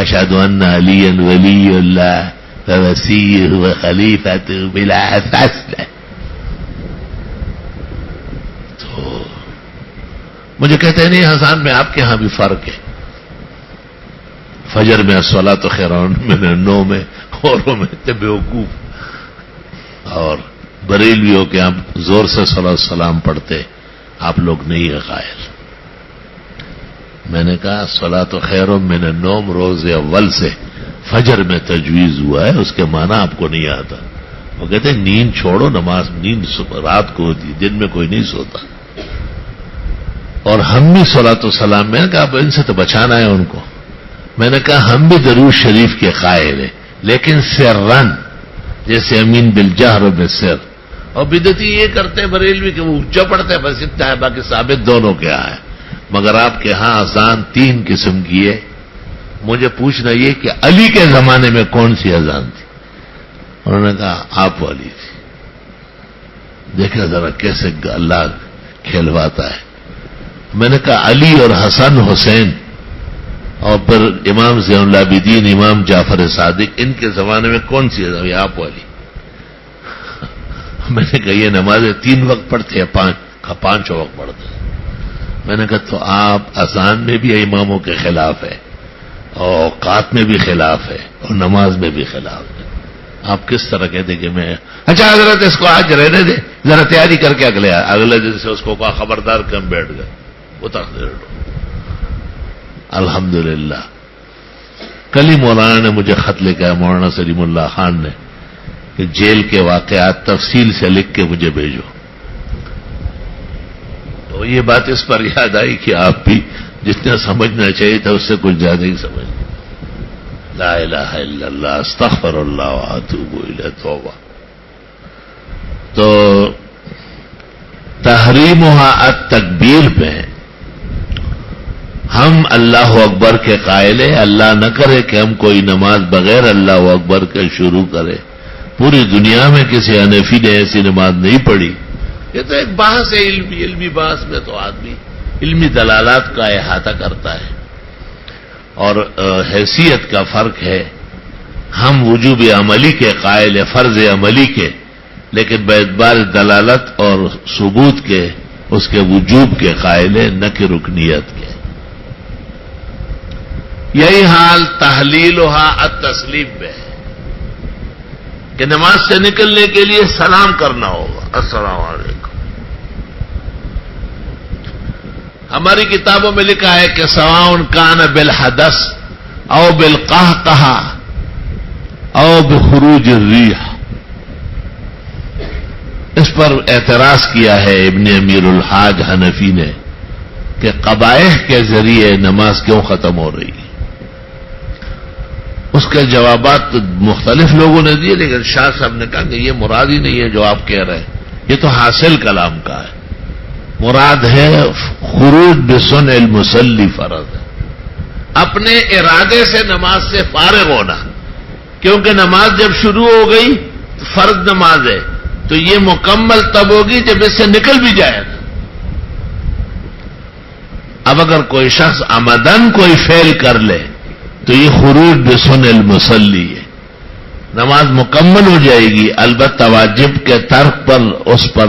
اشہد ان علی ولی اللہ و وصیہ و خلیفۃ بلا فصل۔ تو مجھے کہتے ہیں نہیں اذان میں آپ کے ہاں بھی فرق ہے، فجر میں الصلاۃ خیر من النوم میں، اوروں میں تے بیوقوف، اور بریلویوں کے آپ زور سے صلاۃ السلام پڑھتے، آپ لوگ نہیں ہے قائل۔ میں نے کہا صلاۃ خیر من النوم روز اول سے فجر میں تجویز ہوا ہے، اس کے معنی آپ کو نہیں آتا۔ وہ کہتے ہیں نیند چھوڑو، نماز نیند رات کو ہوتی، دن میں کوئی نہیں سوتا۔ اور ہم بھی صلاۃ السلام، میں نے کہا اب ان سے تو بچانا ہے ان کو۔ میں نے کہا ہم بھی درود شریف کے قائل ہیں، لیکن سرن، جیسے امین بالجہر بالسر، اور بدعتی یہ کرتے بریلوی کہ وہ اونچا پڑتا ہے بس اتنا ہے، باقی ثابت دونوں کے ہاں ہے۔ مگر آپ کے ہاں اذان 3 قسم کی ہے۔ مجھے پوچھنا یہ کہ علی کے زمانے میں کون سی اذان تھی؟ انہوں نے کہا آپ والی تھی. دیکھا ذرا کیسے اللہ کھیلواتا ہے. میں نے کہا علی اور حسن حسین اور پھر امام زین العابدین امام جعفر صادق ان کے زمانے میں کون سی ہے؟ یہ آپ والی. میں نے کہا یہ نمازیں 3 وقت پڑھتے ہیں 5 وقت پڑھتے ہیں. میں نے کہا تو آپ اذان میں بھی اماموں کے خلاف ہے اور اوقات میں بھی خلاف ہے اور نماز میں بھی خلاف ہے. آپ کس طرح کہتے کہ میں اچھا حضرت اس کو آج رہنے دے ذرا تیاری کر کے اگلے دن سے اس کو کہا خبردار کم بیٹھ گئے وہ تقدیر. الحمدللہ کل ہی مولانا نے مجھے خط لکھا ہے مولانا سلیم اللہ خان نے کہ جیل کے واقعات تفصیل سے لکھ کے مجھے بھیجو. تو یہ بات اس پر یاد آئی کہ آپ بھی جتنا سمجھنا چاہیے تھا اس سے کچھ زیادہ ہی سمجھ. لا الہ الا اللہ استغفر اللہ واتوب الیہ توبہ. تو تحریمها التکبیر پہ ہم اللہ اکبر کے قائل ہیں. اللہ نہ کرے کہ ہم کوئی نماز بغیر اللہ اکبر کے شروع کرے. پوری دنیا میں کسی حنفی نے ایسی نماز نہیں پڑھی. یہ تو ایک بحث ہے علمی بحث میں تو آدمی علمی دلالات کا احاطہ کرتا ہے اور حیثیت کا فرق ہے. ہم وجوب عملی کے قائل ہیں فرض عملی کے لیکن باعتبار دلالت اور ثبوت کے اس کے وجوب کے قائل ہیں نہ کہ رکنیت کے. یہی حال تحلیلها التسلیم میں ہے کہ نماز سے نکلنے کے لیے سلام کرنا ہوگا. السلام علیکم. ہماری کتابوں میں لکھا ہے کہ سواء کان بالحدث او بالقہقہہ او بخروج الریح. اس پر اعتراض کیا ہے ابن امیر الحاج حنفی نے کہ قبائح کے ذریعے نماز کیوں ختم ہو رہی ہے. اس کے جوابات مختلف لوگوں نے دیے لیکن شاہ صاحب نے کہا کہ یہ مراد ہی نہیں ہے جو آپ کہہ رہے ہیں. یہ تو حاصل کلام کا ہے. مراد ہے خروج بسن المصلی فرض ہے. اپنے ارادے سے نماز سے فارغ ہونا کیونکہ نماز جب شروع ہو گئی تو فرض نماز ہے تو یہ مکمل تب ہوگی جب اس سے نکل بھی جائے گا. اب اگر کوئی شخص عمدن کوئی فعل کر لے تو یہ خروج بسن المصلی ہے. نماز مکمل ہو جائے گی البتہ واجب کے ترک پر اس پر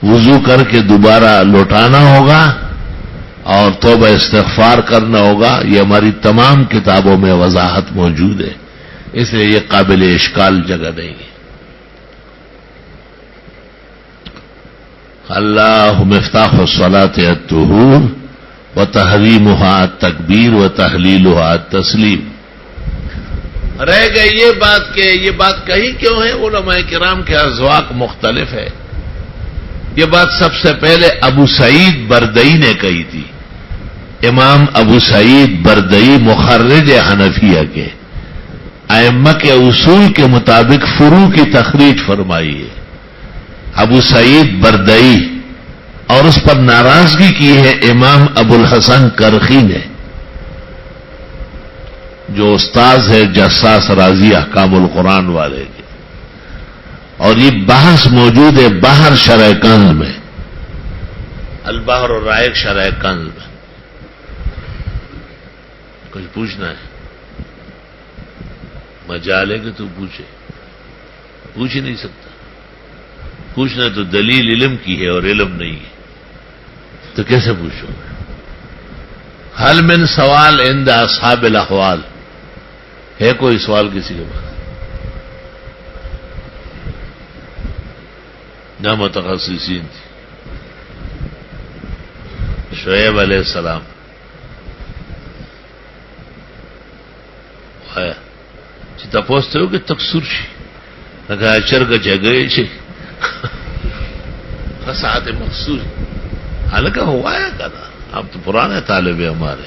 وضو کر کے دوبارہ لوٹانا ہوگا اور توبہ استغفار کرنا ہوگا. یہ ہماری تمام کتابوں میں وضاحت موجود ہے اس لیے یہ قابل اشکال جگہ نہیں ہے. اللہ مفتاح الصلاۃ الطہور وتحریمها التکبیر وتحلیلها التسلیم. رہ گئی یہ بات کہ یہ بات کہی کیوں ہے. علماء کرام کے اذواق مختلف ہے. یہ بات سب سے پہلے ابو سعید بردئی نے کہی تھی. امام ابو سعید بردئی مخرج حنفیہ کے ائمہ کے اصول کے مطابق فروع کی تخریج فرمائی ہے. ابو سعید بردئی اور اس پر ناراضگی کی ہے امام ابو الحسن کرخی نے جو استاذ ہے جساس رازی احکام القرآن والے کے. اور یہ بحث موجود ہے بحر شرح کنز میں البحر الرائق شرح کنز میں. کچھ پوچھنا ہے مجال ہے کہ تو پوچھے. پوچھ ہی نہیں سکتا. پوچھنا تو دلیل علم کی ہے اور علم نہیں ہے تو کیسے پوچھو گے. حل من سوال عند اصحاب الاحوال. ہے کوئی سوال کسی کے پاس؟ نہ متخصصین تھی. شعیب علیہ السلام آیا تپوستے ہو کہ تقصیر شي لکه چرګ جګړې شي ساعت مخصوص حالانکہ ہوا ہے کہنا. آپ تو پرانے طالب ہیں ہمارے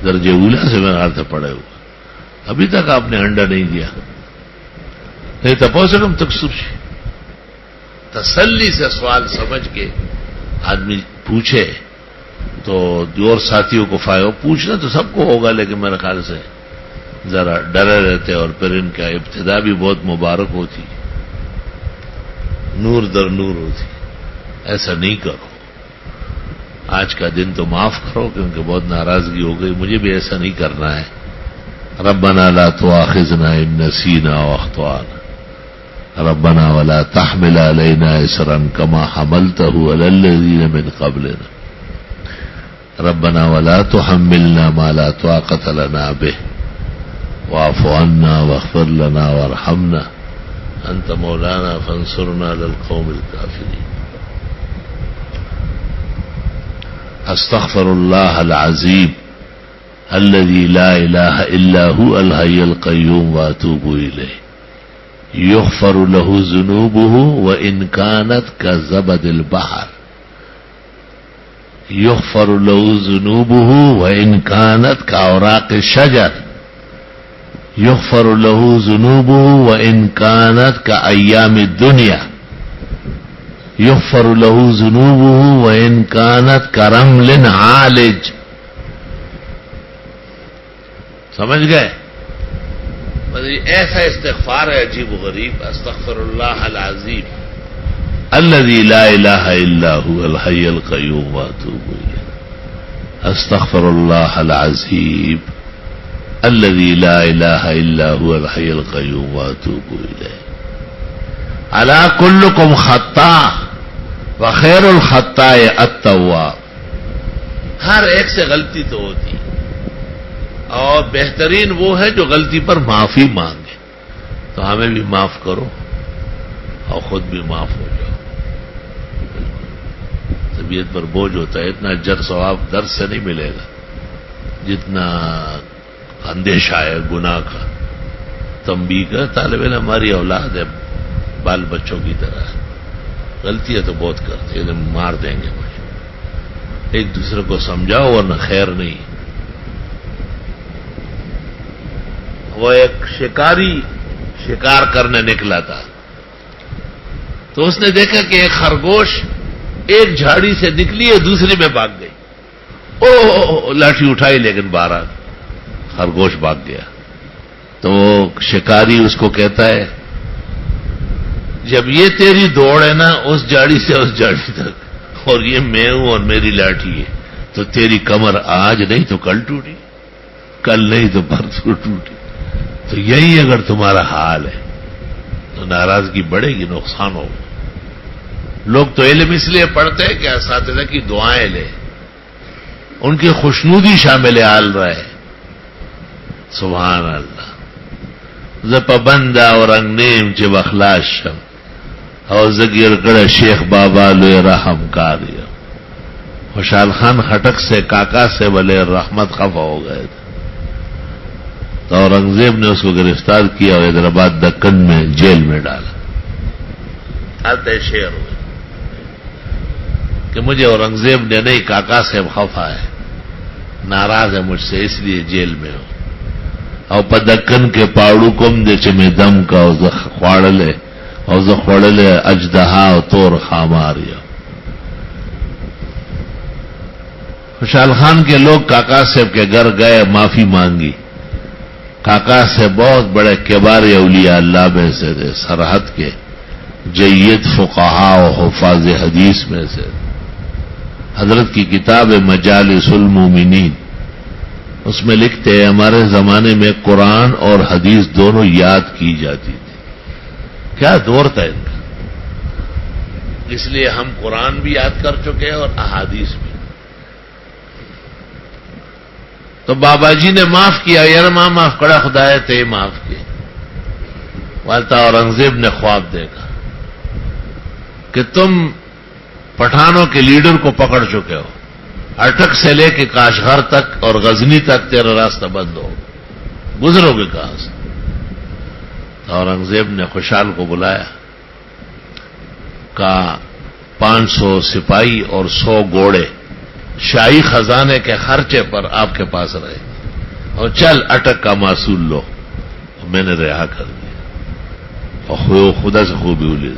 درجے اولا سے میں ہاتھ پڑے ہوئے ابھی تک آپ نے انڈا نہیں دیا. نہیں تپوسے کم تقصیر شي. تسلی سے سوال سمجھ کے آدمی پوچھے تو اور ساتھیوں کو فائدہ. پوچھنا تو سب کو ہوگا لیکن میرے خیال سے ذرا ڈرے رہتے اور پھر ان کا ابتدا بھی بہت مبارک ہوتی، نور در نور ہوتی. ایسا نہیں کرو. آج کا دن تو معاف کرو کیونکہ بہت ناراضگی ہو گئی. مجھے بھی ایسا نہیں کرنا ہے. ربنا لا تؤاخذنا ان نسینا واخطأنا ربنا ولا تحمل علينا إصرا كما حملته على الذين من قبلنا ربنا ولا تحملنا ما لا طاقة لنا به واعف عنا واغفر لنا وارحمنا أنت مولانا فانصرنا على القوم الكافرين. استغفر الله العظيم الذي لا إله إلا هو الحي القيوم وأتوب إليه يغفر له ذنوبه وإن كانت كزبد البحر يغفر له ذنوبه وإن كانت كأوراق الشجر يغفر له ذنوبه وإن كانت كأيام الدنيا يغفر له ذنوبه وإن كانت كرمل عالج. سمجھ گئے؟ ایسا استغفار ہے عجیب و غریب. استغفر اللہ العظیم الذي لا الہ الا هو الحی القیوم واتوب الیہ. استغفر اللہ العظیم الذي لا الہ الا هو الحی القیوم واتوب الیہ. الا کلکم خطاء وخیر الخطاء التواب. ہر ایک سے غلطی تو ہوتی اور بہترین وہ ہے جو غلطی پر معافی مانگے. تو ہمیں بھی معاف کرو اور خود بھی معاف ہو جاؤ. طبیعت پر بوجھ ہوتا ہے. اتنا اجر ثواب درد سے نہیں ملے گا جتنا اندیشہ ہے گناہ کا، تنبیہ کا. طالب علم ہماری اولاد ہے، بال بچوں کی طرح ہے. غلطیاں تو بہت کرتے ہیں، مار دیں گے مجھے. ایک دوسرے کو سمجھاؤ ورنہ خیر نہیں. وہ ایک شکاری شکار کرنے نکلا تھا تو اس نے دیکھا کہ ایک خرگوش ایک جھاڑی سے نکلی ہے دوسری میں بھاگ گئی. او لاٹھی اٹھائی لیکن بارہ خرگوش بھاگ گیا. تو شکاری اس کو کہتا ہے جب یہ تیری دوڑ ہے نا اس جھاڑی سے اس جھاڑی تک اور یہ میں ہوں اور میری لاٹھی ہے تو تیری کمر آج نہیں تو کل ٹوٹی، کل نہیں تو پرسوں ٹوٹی. تو یہی اگر تمہارا حال ہے تو ناراضگی بڑھے گی، نقصان ہوگا. لوگ تو علم اس لیے پڑھتے ہیں کہ اساتذہ کی دعائیں لے، ان کی خوشنودی شامل حال رہے. سبحان اللہ. زپبندہ اور انگنیم چ بخلاش شم اور زگیر کڑ شیخ بابا لوے رحم کاریہ. خوشحال خان خٹک سے کاکا سے بلے رحمت خفا ہو گئے تھے تو اورنگزیب نے اس کو گرفتار کیا اور حیدرآباد دکن میں جیل میں ڈالا. آتے شعر ہوئے کہ مجھے اورنگزیب نے نہیں، کاکا صاحب خفا ہے، ناراض ہے مجھ سے اس لیے جیل میں ہوں. اور پدکن کے پاڑو کم دے چمے دم کا خوڑلے اور خوڑلے اجدہا اور تور خاماریا. خوشحال خان کے لوگ کاکا صاحب کے گھر گئے، معافی مانگی. کاکا سے بہت بڑے کبار اولیاء اللہ میں سے تھے، سرحد کے جید فقہا و حفاظ حدیث میں سے. حضرت کی کتاب مجالس المومنین اس میں لکھتے ہیں ہمارے زمانے میں قرآن اور حدیث دونوں یاد کی جاتی تھی. کیا دور تھا ان کا. اس لیے ہم قرآن بھی یاد کر چکے ہیں اور احادیث بھی. تو بابا جی نے معاف کیا، یار ماں معاف کرا خدا تے معاف کیے. والتا اورنگزیب نے خواب دیکھا کہ تم پٹھانوں کے لیڈر کو پکڑ چکے ہو، اٹک سے لے کے کاشغر تک اور غزنی تک تیرا راستہ بند ہو، گزرو گے کہاں سے. اورنگزیب نے خوشحال کو بلایا، کہا 500 سپاہی اور 100 گھوڑے شاہی خزانے کے خرچے پر آپ کے پاس رہے اور چل اٹک کا معصول لو. میں نے رہا کر دیا اور خدا سے خوبی الی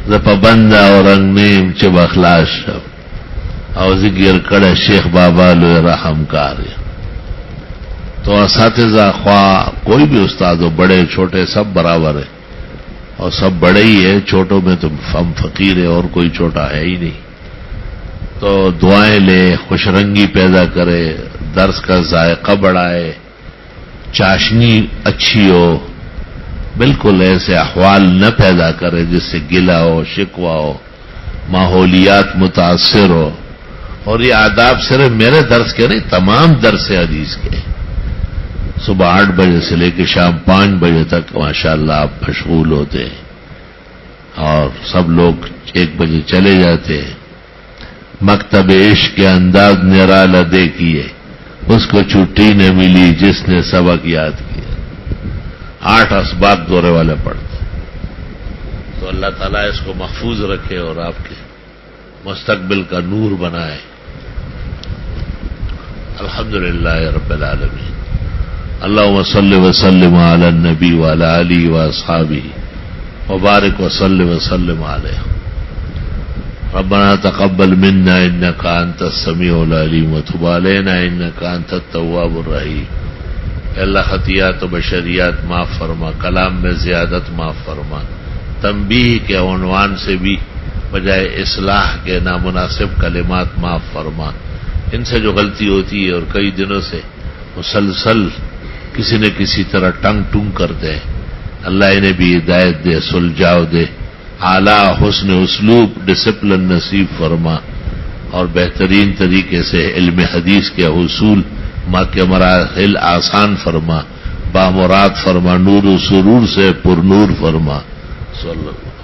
زپبندہ اور انگنیم چ بخلاش شب اور ذکر کڑے شیخ بابا لوے رحم کاریہ. تو اساتذہ خواہ کوئی بھی استاد ہو، بڑے چھوٹے سب برابر ہے، اور سب بڑے ہی ہے، چھوٹوں میں تو ہم فقیر ہے اور کوئی چھوٹا ہے ہی نہیں. تو دعائیں لے، خوش رنگی پیدا کرے، درس کا ذائقہ بڑھائے، چاشنی اچھی ہو، بالکل ایسے احوال نہ پیدا کرے جس سے گلہ ہو، شکوہ ہو، ماحولیات متاثر ہو. اور یہ آداب صرف میرے درس کے نہیں، تمام درس حدیث کے. صبح 8 بجے سے لے کے شام 5 بجے تک ماشاءاللہ آپ مشغول ہوتے ہیں، اور سب لوگ 1 بجے چلے جاتے ہیں. مکتب عشق کے انداز نرالا دیکھیے، اس کو چھٹی نہ ملی جس نے سبق یاد کیا. 8 اسباق دورے والے پڑھتے. تو اللہ تعالیٰ اس کو محفوظ رکھے اور آپ کے مستقبل کا نور بنائے. الحمدللہ رب العالمین. اللہم صلی وسلم علی النبی وعلی آلہ واصحابہ وبارک وصلی وسلم علیہ. ربنا تقبل منا انك انت السميع العليم وتب علينا انك انت التواب الرحيم. اللہ خطیات و بشریات معاف فرما، کلام میں زیادت معاف فرما، تنبیہ کے عنوان سے بھی بجائے اصلاح کے نامناسب کلمات معاف فرما. ان سے جو غلطی ہوتی ہے اور کئی دنوں سے مسلسل کسی نہ کسی طرح ٹنگ ٹنگ کرتے ہیں، اللہ انہیں بھی ہدایت دے، سلجھاؤ دے، اعلیٰ حسن اسلوب ڈسپلن نصیب فرما، اور بہترین طریقے سے علم حدیث کے حصول ماں کے مراحل آسان فرما، بامراد فرما، نور و سرور سے پر نور فرما. صلی اللہ